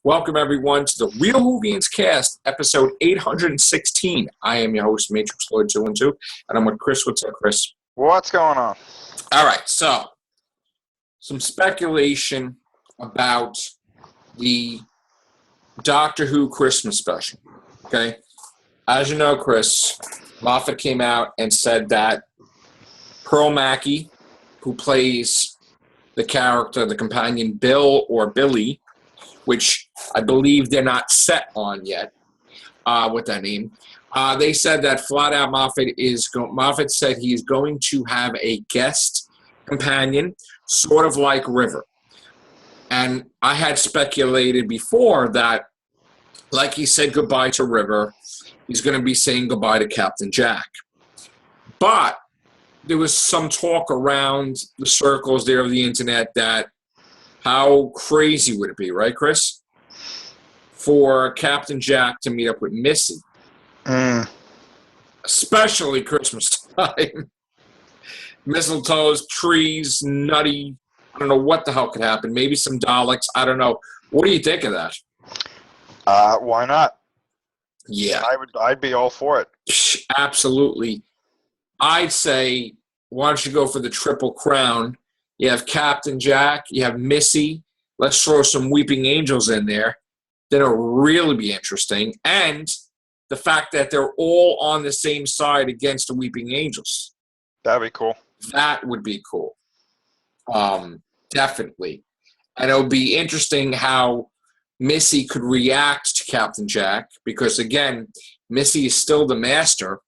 Welcome, everyone, to the Real Whovians cast, episode 816. I am your host, Matrixlord212, and I'm with Chris. What's up, Chris? What's going on? All right, so some speculation about the Doctor Who Christmas special, okay? As you know, Chris, Moffat came out and said that Pearl Mackie, who plays the character, the companion Bill or Billy, which I believe they're not set on yet with that name. They said that flat out Moffat said he is going to have a guest companion, sort of like River. And I had speculated before that, like he said goodbye to River, he's going to be saying goodbye to Captain Jack. But there was some talk around the circles there of the internet that how crazy would it be, right, Chris, for Captain Jack to meet up with Missy? Especially Christmas time. Mistletoes, trees, nutty. I don't know what the hell could happen. Maybe some Daleks. I don't know. What do you think of that? Why not? Yeah. I'd be all for it. Absolutely. I'd say, why don't you go for the Triple Crown? You have Captain Jack, you have Missy. Let's throw some Weeping Angels in there. Then it'll really be interesting. And the fact that they're all on the same side against the Weeping Angels. That'd be cool. That would be cool. Definitely. And it'll be interesting how Missy could react to Captain Jack because, again, Missy is still the master.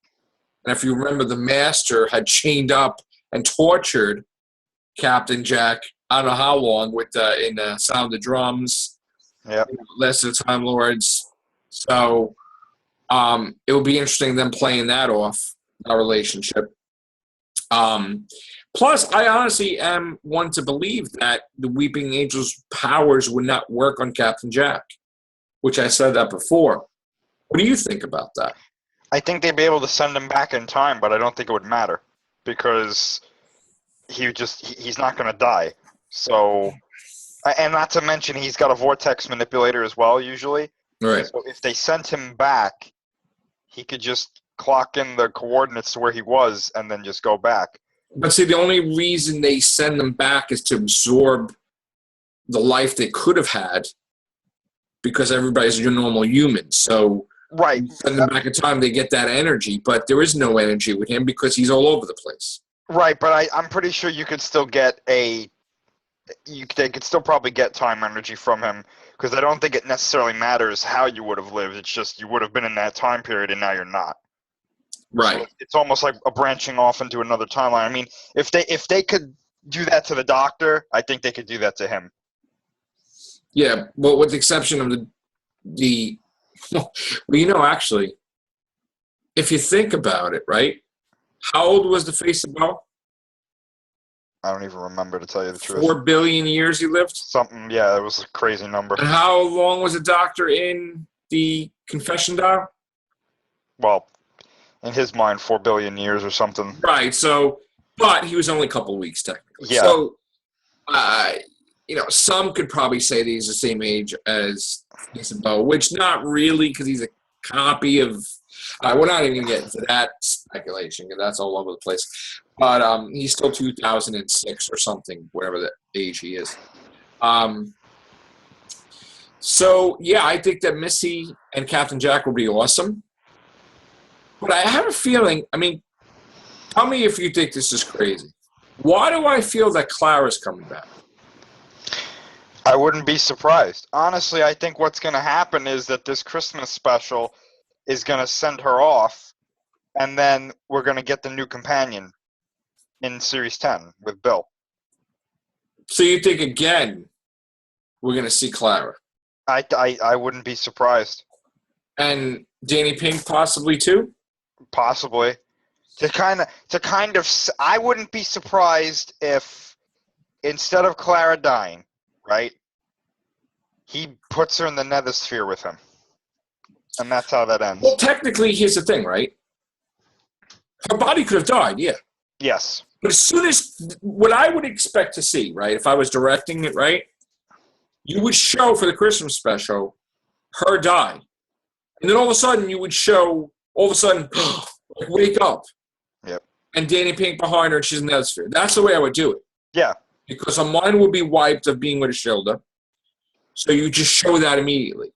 And if you remember, the master had chained up and tortured Captain Jack, I don't know how long, with in Sound of Drums, Last of the Time Lords. So it will be interesting them playing that off, our relationship. Plus, I honestly am one to believe that the Weeping Angels' powers would not work on Captain Jack, which I said that before. What do you think about that? I think they'd be able to send him back in time, but I don't think it would matter because he's not going to die. So, and not to mention he's got a vortex manipulator as well, usually. Right. So if they sent him back, he could just clock in the coordinates to where he was and then just go back. But see, the only reason they send them back is to absorb the life they could have had because everybody's your normal human. So right. Send them back in time, they get that energy. But there is no energy with him because he's all over the place. Right, but I'm pretty sure you could still get they could still probably get time energy from him because I don't think it necessarily matters how you would have lived. It's just you would have been in that time period and now you're not. Right. So it's almost like a branching off into another timeline. I mean, if they could do that to the Doctor, I think they could do that to him. Yeah, well, with the exception of the well, actually, if you think about it, right? How old was the face of Bell? I don't even remember, to tell you the truth. 4 billion years he lived? Something, yeah, it was a crazy number. And how long was the Doctor in the confession dial? Well, in his mind, 4 billion years or something. Right, so, but he was only a couple of weeks, technically. Yeah. So, some could probably say that he's the same age as Isabel, which not really, because he's a copy of... we're not even going to get into that speculation because that's all over the place. But he's still 2006 or something, whatever the age he is. So, yeah, I think that Missy and Captain Jack will be awesome. But I have a feeling, I mean, tell me if you think this is crazy. Why do I feel that Clara's coming back? I wouldn't be surprised. Honestly, I think what's going to happen is that this Christmas special is going to send her off, and then we're going to get the new companion in Series 10 with Bill. So you think, again, we're going to see Clara? I wouldn't be surprised. And Danny Pink possibly, too? Possibly. I wouldn't be surprised if, instead of Clara dying, right, he puts her in the Nethersphere with him. And that's how that ends. Well, technically, here's the thing, right? Her body could have died, yeah. Yes. But as soon as, what I would expect to see, right, if I was directing it, right, you would show for the Christmas special her die. And then all of a sudden you would show, like, wake up. Yep. And Danny Pink behind her and she's in the Nethersphere. That's the way I would do it. Yeah. Because her mind would be wiped of being with Ashilda. So you just show that immediately.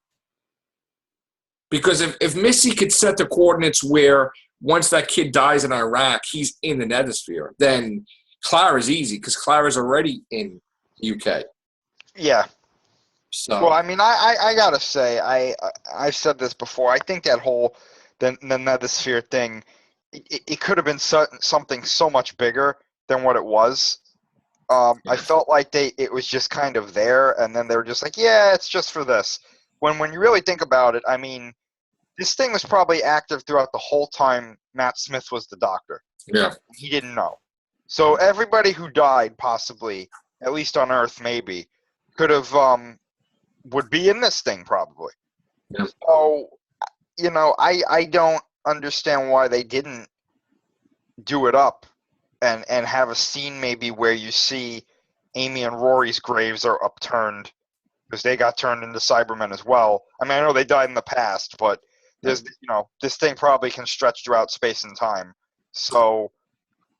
Because if Missy could set the coordinates where once that kid dies in Iraq, he's in the Nethersphere, then Clara's easy because Clara's already in the UK. Yeah. So Well, I mean, I gotta say, I've said this before. I think that whole the Nethersphere thing, it could have been something so much bigger than what it was. I felt like it was just kind of there, and then they were just like, yeah, it's just for this. When you really think about it, I mean, this thing was probably active throughout the whole time Matt Smith was the Doctor. yeah. He didn't know. So everybody who died, possibly, at least on Earth, maybe, could have would be in this thing probably. Yeah. So, you know, I don't understand why they didn't do it up and have a scene maybe where you see Amy and Rory's graves are upturned because they got turned into Cybermen as well. I mean, I know they died in the past, but there's, you know, this thing probably can stretch throughout space and time. So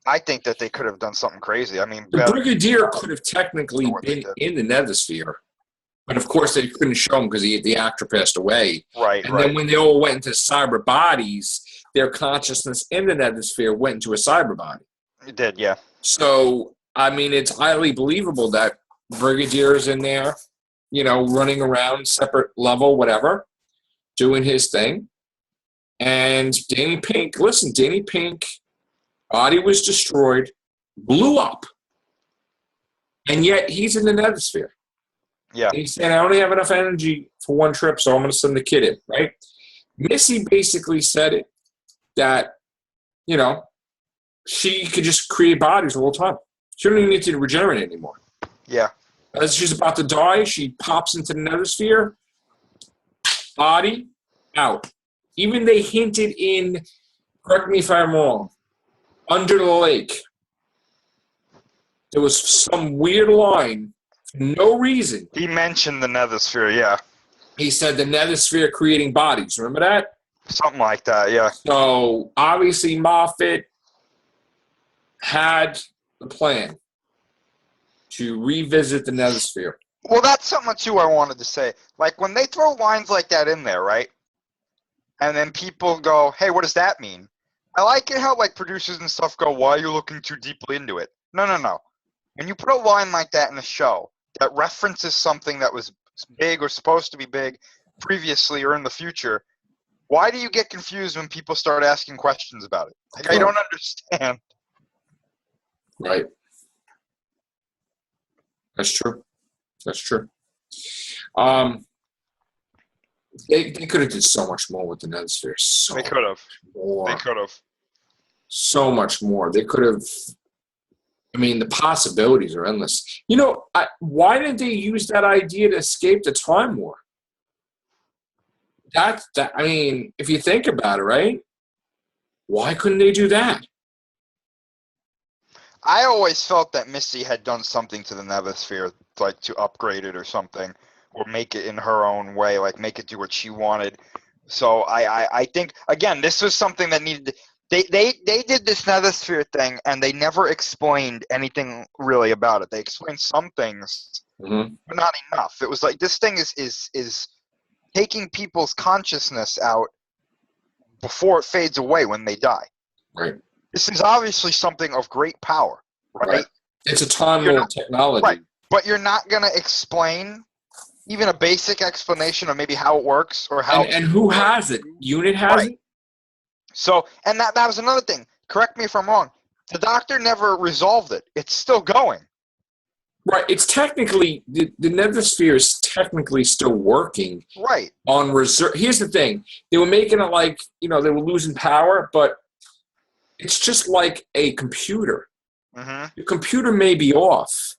I think that they could have done something crazy. I mean, The Brigadier could have technically been in the Nethersphere. But of course, they couldn't show him because the actor passed away. Right, and then when they all went into cyber bodies, their consciousness in the Nethersphere went into a cyber body. It did, yeah. So, I mean, it's highly believable that Brigadier's in there, you know, running around, separate level, whatever, doing his thing. And Danny Pink, body was destroyed, blew up, and yet he's in the Nethersphere. Yeah. He's saying, I only have enough energy for one trip, so I'm going to send the kid in, right? Missy basically said it, that, you know, she could just create bodies the whole time. She don't even need to regenerate anymore. Yeah. As she's about to die, she pops into the Nethersphere, body, out. Even they hinted in, correct me if I'm wrong, Under the Lake, there was some weird line, for no reason. He mentioned the Nethersphere, yeah. He said the Nethersphere creating bodies. Remember that? Something like that, yeah. So, obviously, Moffat had the plan to revisit the Nethersphere. Well, that's something, too, I wanted to say. Like, when they throw lines like that in there, right? And then people go, hey, what does that mean? I like it how, like, producers and stuff go, why are you looking too deeply into it? No. When you put a line like that in a show that references something that was big or supposed to be big previously or in the future, why do you get confused when people start asking questions about it? Like, I don't understand. Right. That's true. They could have did so much more with the Nethersphere. They could have. So much more. They could have. I mean, the possibilities are endless. You know, why didn't they use that idea to escape the time war? I mean, if you think about it, right? Why couldn't they do that? I always felt that Missy had done something to the Nethersphere, like to upgrade it or something, or make it in her own way, like make it do what she wanted. So I think, again, this was something that needed to, they did this Nethersphere thing, and they never explained anything really about it. They explained some things, but not enough. It was like, this thing is taking people's consciousness out before it fades away when they die. Right. This is obviously something of great power, right? It's a time lord technology. Right. But you're not going to explain even a basic explanation of maybe how it works or how... And who has it? Unit has it? So, and that was another thing. Correct me if I'm wrong. The Doctor never resolved it. It's still going. Right. It's technically, the Nethersphere is technically still working. Right. On reserve. Here's the thing. They were making it like, you know, they were losing power, but it's just like a computer. The computer may be off,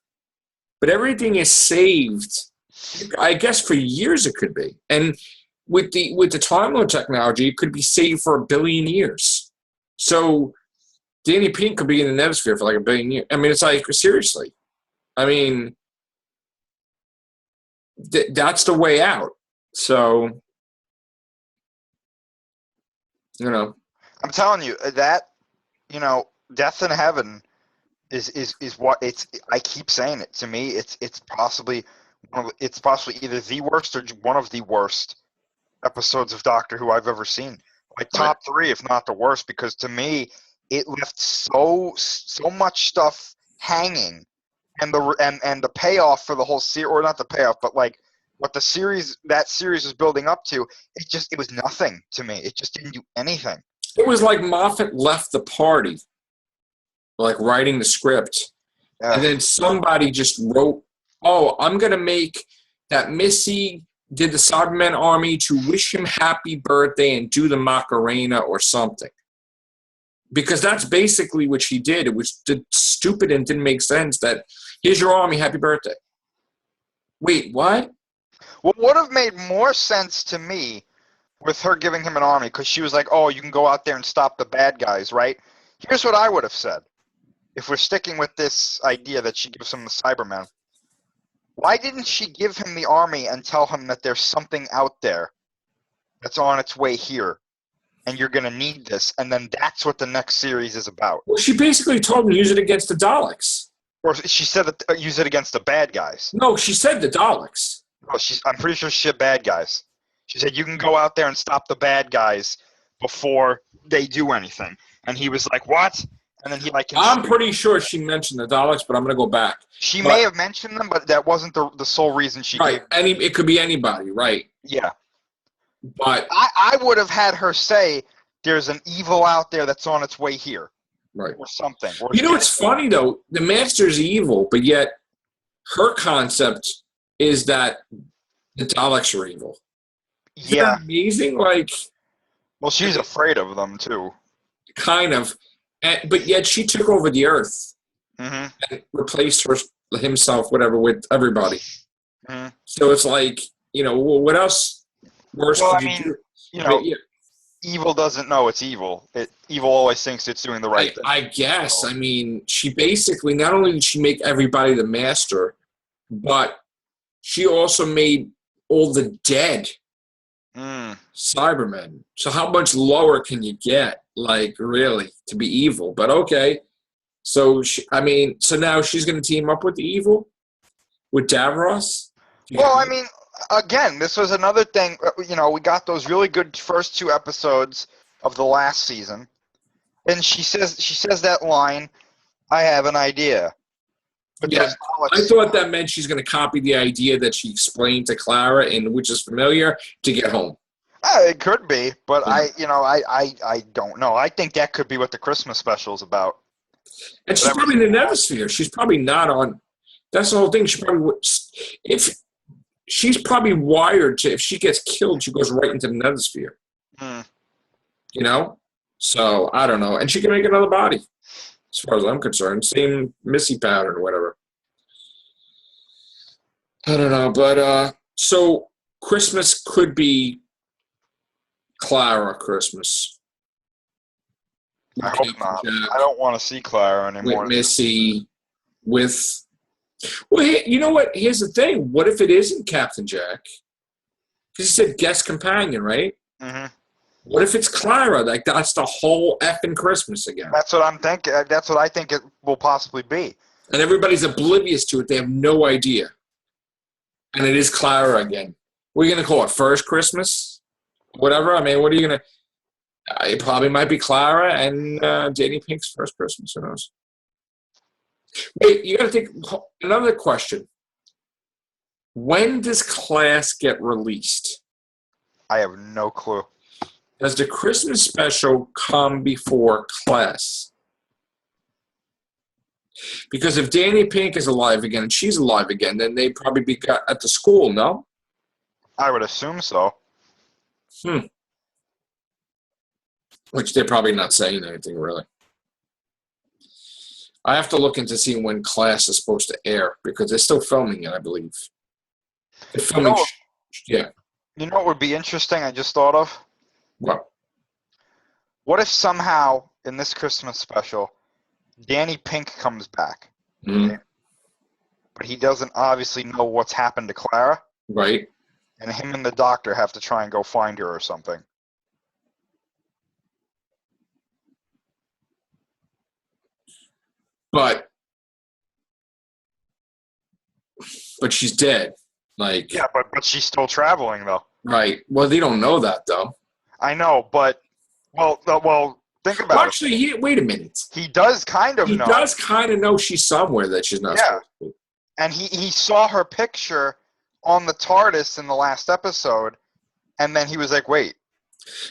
but everything is saved. I guess for years it could be. And with the Time Lord technology, it could be saved for 1 billion years. So Danny Pink could be in the Nethersphere for like 1 billion years. I mean, it's like, seriously. I mean, that's the way out. So, you know. I'm telling you that, Death in Heaven is what it's. I keep saying it. To me, it's possibly either the worst or one of the worst episodes of Doctor Who I've ever seen. Like top 3, if not the worst, because to me it left so much stuff hanging, and the payoff for the whole series, or not the payoff, but like what that series was building up to, it was nothing to me. It just didn't do anything. It was like Moffat left the party, like writing the script, and then somebody just wrote, "Oh, I'm gonna make that Missy did the Cybermen army to wish him happy birthday and do the Macarena or something." Because that's basically what she did. It was stupid and didn't make sense that, here's your army, happy birthday. Wait, what? What would have made more sense to me with her giving him an army, because she was like, oh, you can go out there and stop the bad guys, right? Here's what I would have said. If we're sticking with this idea that she gives him the Cybermen, why didn't she give him the army and tell him that there's something out there that's on its way here, and you're going to need this, and then that's what the next series is about? Well, she basically told him to use it against the Daleks. Or she said that use it against the bad guys. No, she said the Daleks. Oh, I'm pretty sure she said bad guys. She said you can go out there and stop the bad guys before they do anything. And he was like, what? And then he like... I'm pretty sure she mentioned the Daleks, but I'm going to go back. She may have mentioned them, but that wasn't the sole reason she gave. It could be anybody, right? Yeah. But I would have had her say, there's an evil out there that's on its way here. Right. Or something. Or it's funny, though. The Master's evil, but yet her concept is that the Daleks are evil. Isn't that amazing? Like, well, she's afraid of them, too. Kind of. But yet she took over the Earth and replaced himself, whatever, with everybody. Mm-hmm. So it's like, what else worse could you do? Evil doesn't know it's evil. Evil always thinks it's doing the right thing. I guess. I mean, she basically, not only did she make everybody the Master, but she also made all the dead Cybermen. So how much lower can you get, like, really, to be evil? But okay. So, so now she's going to team up with the evil? With Davros? Well, I mean, again, this was another thing. We got those really good first 2 episodes of the last season. And she says that line, I have an idea. But yeah, I thought that meant she's going to copy the idea that she explained to Clara, and which is familiar, to get home. It could be, but I don't know. I think that could be what the Christmas special is about. And she's probably in the Nethersphere. She's probably not on. That's the whole thing. She's probably wired to, if she gets killed, she goes right into the Nethersphere. So I don't know. And she can make another body, as far as I'm concerned. Same Missy pattern or whatever. I don't know, but so Christmas could be Clara Christmas. I hope not. I don't want to see Clara anymore. With Missy, with... Well, you know what? Here's the thing. What if it isn't Captain Jack? Because he said guest companion, right? Mm-hmm. What if it's Clara? Like, that's the whole effing Christmas again. That's what I'm thinking. That's what I think it will possibly be. And everybody's oblivious to it. They have no idea. And it is Clara again. What are you going to call it? First Christmas? Whatever? I mean, what are you going to... It probably might be Clara and Danny Pink's first Christmas. Who knows? Wait, you got to think... Another question. When does Class get released? I have no clue. Does the Christmas special come before Class? Because if Danny Pink is alive again and she's alive again, then they'd probably be at the school, no? I would assume so. Which they're probably not saying anything, really. I have to look into see when Class is supposed to air, because they're still filming it, I believe. They're filming, yeah. You know what would be interesting I just thought of? What? What if somehow, in this Christmas special, Danny Pink comes back, Mm-hmm. but he doesn't obviously know what's happened to Clara? Right. And him and the doctor have to try and go find her or something. But she's dead. Like, Yeah, but she's still traveling though. right. Well, they don't know that though. I know, but well, think about Well, it. actually, wait a minute. He does kind of He know. does kind of know she's somewhere that she's not supposed to be. And he saw her picture on the TARDIS in the last episode, and then he was like, wait.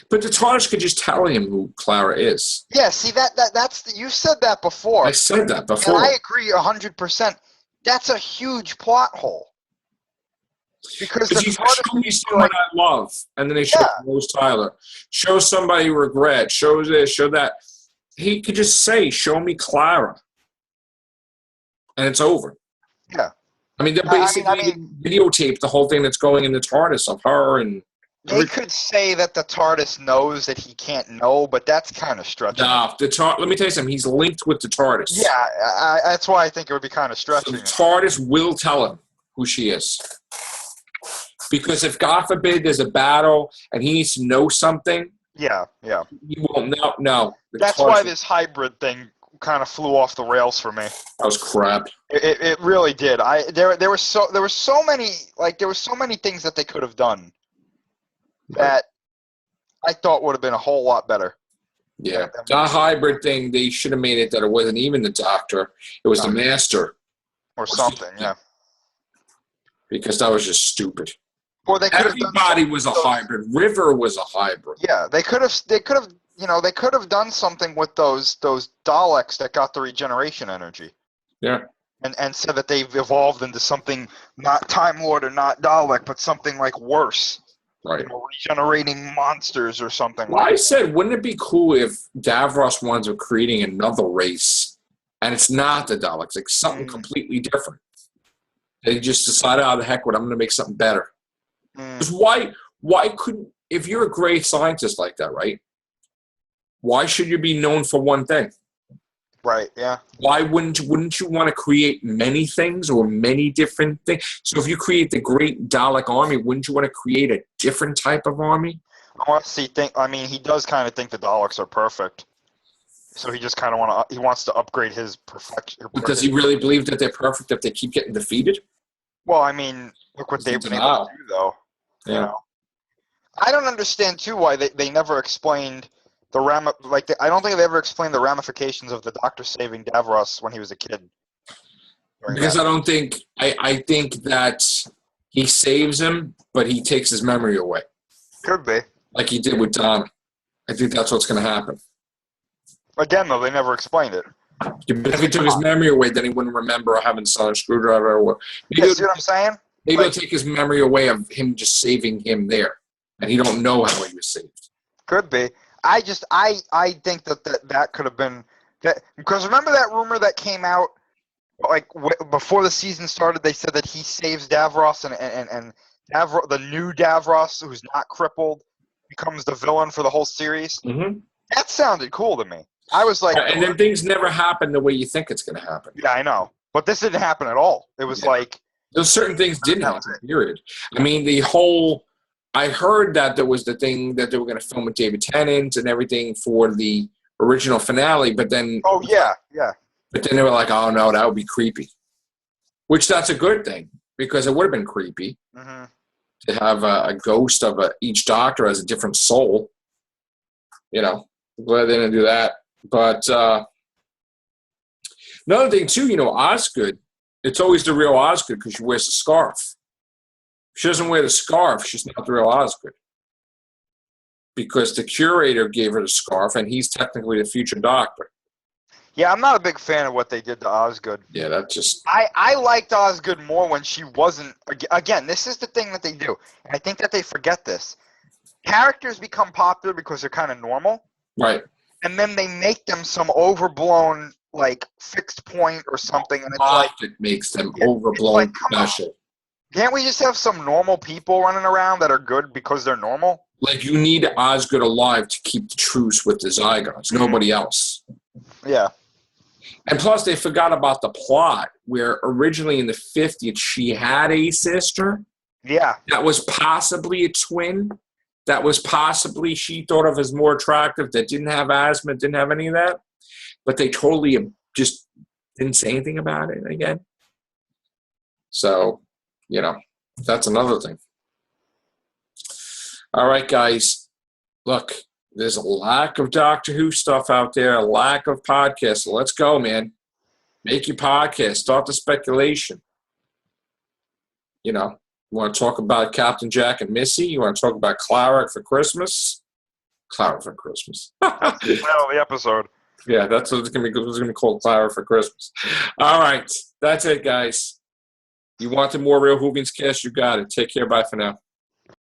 But the TARDIS could just tell him who Clara is. Yeah, see, that's you said that before. I said that before. And I agree 100%. That's a huge plot hole. Because the you TARDIS show me someone I love, and then they show Rose Tyler. Show somebody regret. Show this, show that. He could just say, show me Clara. And it's over. Yeah. I mean, they basically videotape the whole thing that's going in the TARDIS of her and... They could say that the TARDIS knows that he can't know, but that's kind of stretching. No, let me tell you something. He's linked with the TARDIS. Yeah, that's why I think it would be kind of stretching. So the TARDIS will tell him who she is. Because if, God forbid, there's a battle and he needs to know something... Yeah. He won't know. That's why this hybrid thing kind of flew off the rails for me. That was crap. It really did. There were so many things that they could have done that I thought would have been a whole lot better. Yeah, the hybrid thing, they should have made it that it wasn't even the Doctor; it was the Master or something. Yeah, because that was just stupid. Or they could everybody was a hybrid. River was a hybrid. Yeah, they could have done something with those Daleks that got the regeneration energy. Yeah. And said that they've evolved into something not Time Lord or not Dalek, but something like worse. Right. Regenerating monsters or something. Well, I said, wouldn't it be cool if Davros winds up creating another race, and it's not the Daleks, like something completely different? They just decided, the heck with it, I'm going to make something better. Because why couldn't, if you're a great scientist like that, right? Why should you be known for one thing? Right, yeah. Why wouldn't you want to create many things or many different things? So if you create the great Dalek army, wouldn't you want to create a different type of army? He does kind of think the Daleks are perfect. So he just kind of wants to upgrade his perfection. Does he really believe that they're perfect if they keep getting defeated? Well, I mean, look what they've been able to do, though. Yeah. You know? I don't understand, too, why they never explained I don't think they ever explained the ramifications of the Doctor saving Davros when he was a kid. Because I think that he saves him, but he takes his memory away. Could be. Like he did with Donna. I think that's what's going to happen. Again, though, they never explained it. If he took his memory away, then he wouldn't remember having a screwdriver. You see what I'm saying? Maybe he'll take his memory away of him just saving him there, and he don't know how he was saved. Could be. I think that could have been that, because remember that rumor that came out before the season started. They said that he saves Davros and Davros, the new Davros who's not crippled, becomes the villain for the whole series. Mm-hmm. That sounded cool to me. I was like, and then things never happen the way you think it's going to happen. Yeah, I know, but this didn't happen at all. It was like those certain things didn't happen. Period. I mean, I heard that there was the thing that they were going to film with David Tennant and everything for the original finale, but then... Oh, yeah. But then they were like, oh, no, that would be creepy. Which that's a good thing, because it would have been creepy to have a ghost of each Doctor as a different soul. You know, I'm glad they didn't do that. But another thing, too, Osgood, it's always the real Osgood because she wears a scarf. She doesn't wear the scarf. She's not the real Osgood. Because the curator gave her the scarf, and he's technically the future Doctor. Yeah, I'm not a big fan of what they did to Osgood. Yeah, that just... I liked Osgood more when she wasn't... Again, this is the thing that they do, and I think that they forget this. Characters become popular because they're kind of normal. Right. And then they make them some overblown, fixed point or something, and it's it makes them overblown special. Can't we just have some normal people running around that are good because they're normal? Like, you need Osgood alive to keep the truce with the Zygons. Nobody else. Yeah. And plus, they forgot about the plot, where originally in the 50s, she had a sister, Yeah. that was possibly a twin, that was possibly she thought of as more attractive, that didn't have asthma, didn't have any of that, but they totally just didn't say anything about it again. So, that's another thing. All right, guys. Look, there's a lack of Doctor Who stuff out there, a lack of podcasts. So let's go, man. Make your podcast. Start the speculation. You want to talk about Captain Jack and Missy? You want to talk about Clara for Christmas? Clara for Christmas. That's the title of the episode. Yeah, that's what it's going to be called, Clara for Christmas. All right. That's it, guys. You wanted more Real Whovians cast? You got it. Take care. Bye for now.